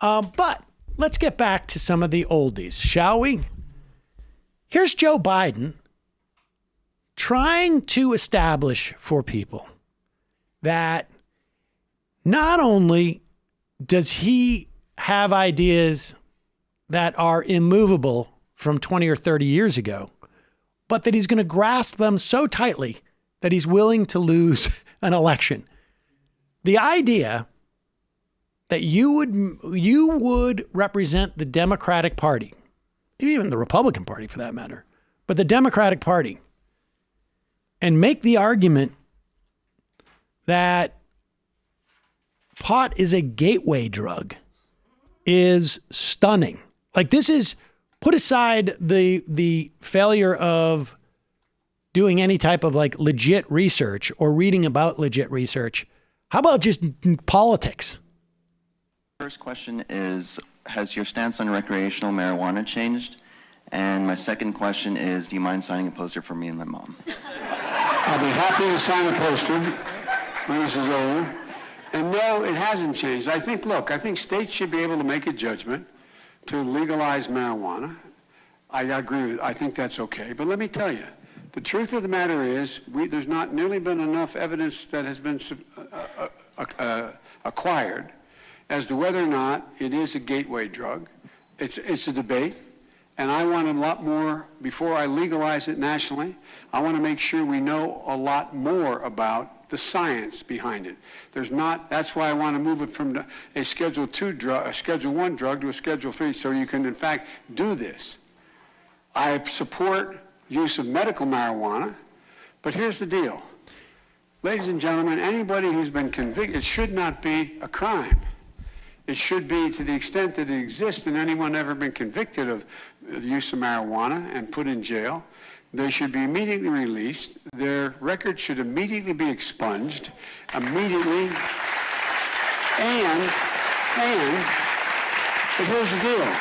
But let's get back to some of the oldies, shall we? Here's Joe Biden trying to establish for people that not only does he have ideas that are immovable from 20 or 30 years ago, but that he's going to grasp them so tightly that he's willing to lose an election. The idea that you would represent the Democratic Party, even the Republican Party for that matter, but the Democratic Party, and make the argument that pot is a gateway drug is stunning. Like, this is, put aside the failure of doing any type of like legit research or reading about legit research. How about just politics? First question is, has your stance on recreational marijuana changed? And my second question is, do you mind signing a poster for me and my mom? I'll be happy to sign a poster when this is over. And no, it hasn't changed. I think states should be able to make a judgment to legalize marijuana. I agree with, I think that's okay. But let me tell you, the truth of the matter is, there's not nearly been enough evidence that has been acquired as to whether or not it is a gateway drug. It's a debate. And I want a lot more, before I legalize it nationally, I want to make sure we know a lot more about the science behind it. That's why I want to move it from a Schedule 2 drug, a Schedule 1 drug to a Schedule 3, so you can in fact do this. I support use of medical marijuana, but here's the deal. Ladies and gentlemen, anybody who's been convicted, it should not be a crime. It should be, to the extent that it exists, and anyone ever been convicted of the use of marijuana and put in jail, they should be immediately released. Their record should immediately be expunged, immediately. But here's the deal.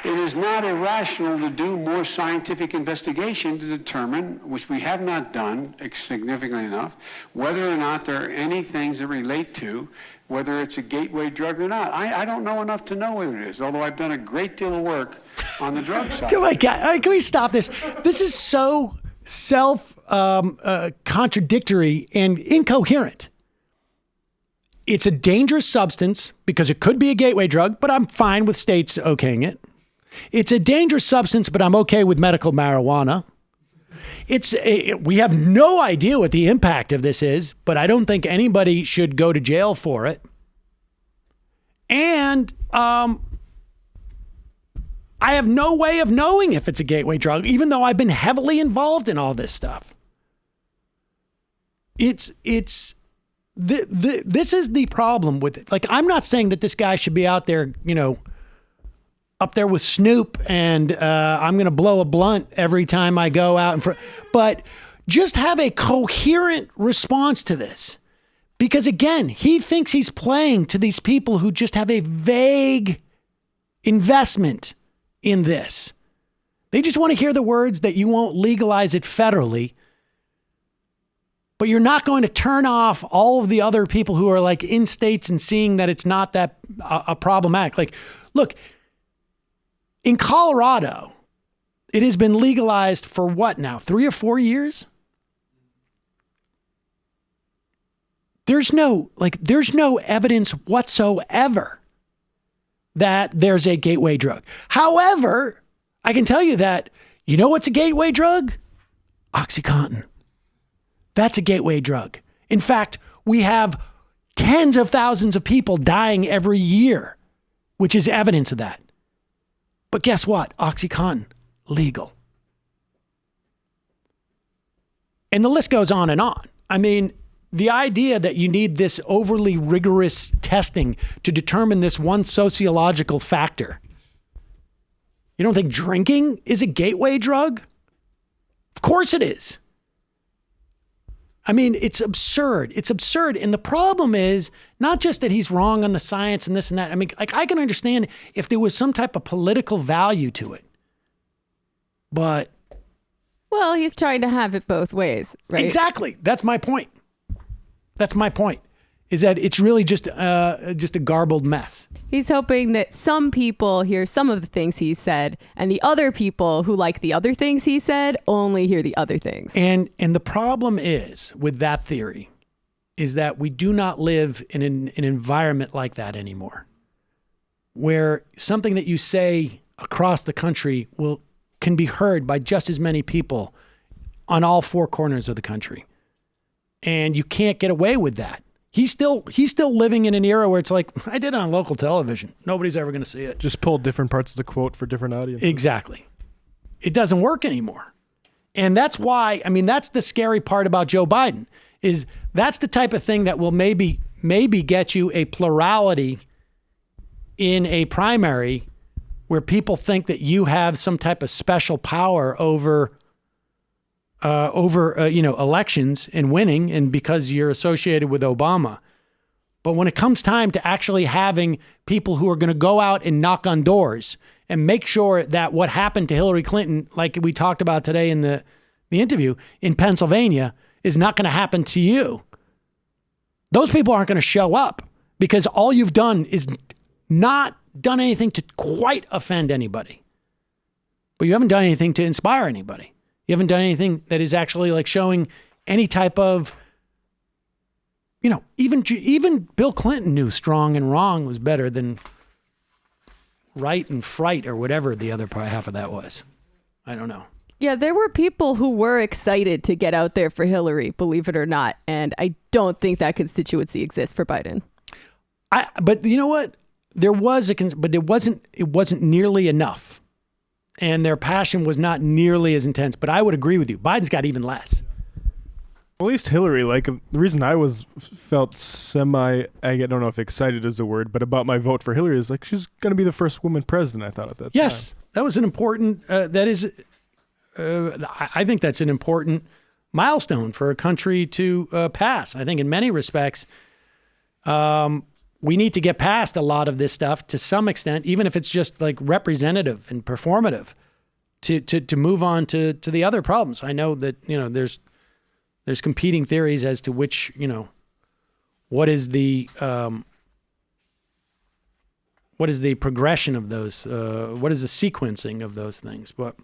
It is not irrational to do more scientific investigation to determine, which we have not done significantly enough, whether or not there are any things that relate to whether it's a gateway drug or not. I don't know enough to know whether it is, although I've done a great deal of work on the drug side. Can we stop this? This is so contradictory and incoherent. It's a dangerous substance because it could be a gateway drug, but I'm fine with states okaying it. It's a dangerous substance, but I'm okay with medical marijuana. We have no idea what the impact of this is, but I don't think anybody should go to jail for it. And I have no way of knowing if it's a gateway drug, even though I've been heavily involved in all this stuff. This is the problem with it. Like, I'm not saying that this guy should be out there, up there with Snoop and I'm going to blow a blunt every time I go out in front. But just have a coherent response to this. Because again, he thinks he's playing to these people who just have a vague investment in this. They just want to hear the words that you won't legalize it federally, but you're not going to turn off all of the other people who are like in states and seeing that it's not that problematic. Like, look, in Colorado, it has been legalized for what now? 3 or 4 years? There's no evidence whatsoever that there's a gateway drug. However, I can tell you that, you know what's a gateway drug? OxyContin. That's a gateway drug. In fact, we have tens of thousands of people dying every year, which is evidence of that. But guess what? OxyContin, legal. And the list goes on and on. I mean, the idea that you need this overly rigorous testing to determine this one sociological factor. You don't think drinking is a gateway drug? Of course it is. I mean, it's absurd. It's absurd. And the problem is not just that he's wrong on the science and this and that. I mean, like, I can understand if there was some type of political value to it. But. Well, he's trying to have it both ways, right? Exactly. That's my point. is that it's really just a garbled mess. He's hoping that some people hear some of the things he said, and the other people who like the other things he said only hear the other things. And the problem is with that theory is that we do not live in an environment like that anymore, where something that you say across the country can be heard by just as many people on all four corners of the country. And you can't get away with that. He's still living in an era where it's like, I did it on local television. Nobody's ever going to see it. Just pull different parts of the quote for different audiences. Exactly. It doesn't work anymore. And that's why, I mean, that's the scary part about Joe Biden, is that's the type of thing that will maybe get you a plurality in a primary where people think that you have some type of special power over elections and winning, and because you're associated with Obama. But when it comes time to actually having people who are going to go out and knock on doors and make sure that what happened to Hillary Clinton, like we talked about today in the interview in Pennsylvania, is not going to happen to you, those people aren't going to show up, because all you've done is not done anything to quite offend anybody. But you haven't done anything to inspire anybody. You haven't done anything that is actually like showing any type of, even Bill Clinton knew strong and wrong was better than right and fright, or whatever the other half of that was. I don't know. Yeah, there were people who were excited to get out there for Hillary, believe it or not. And I don't think that constituency exists for Biden. But you know what? There was but it wasn't nearly enough. And their passion was not nearly as intense. But I would agree with you. Biden's got even less. At least Hillary, like, the reason I felt I don't know if excited is a word, but about my vote for Hillary is like, she's going to be the first woman president, I thought at that time. Yes, that was an important, I think that's an important milestone for a country to pass. I think in many respects, we need to get past a lot of this stuff to some extent, even if it's just like representative and performative, to move on to the other problems. I know that, there's competing theories as to which, what is the progression of those, what is the sequencing of those things. But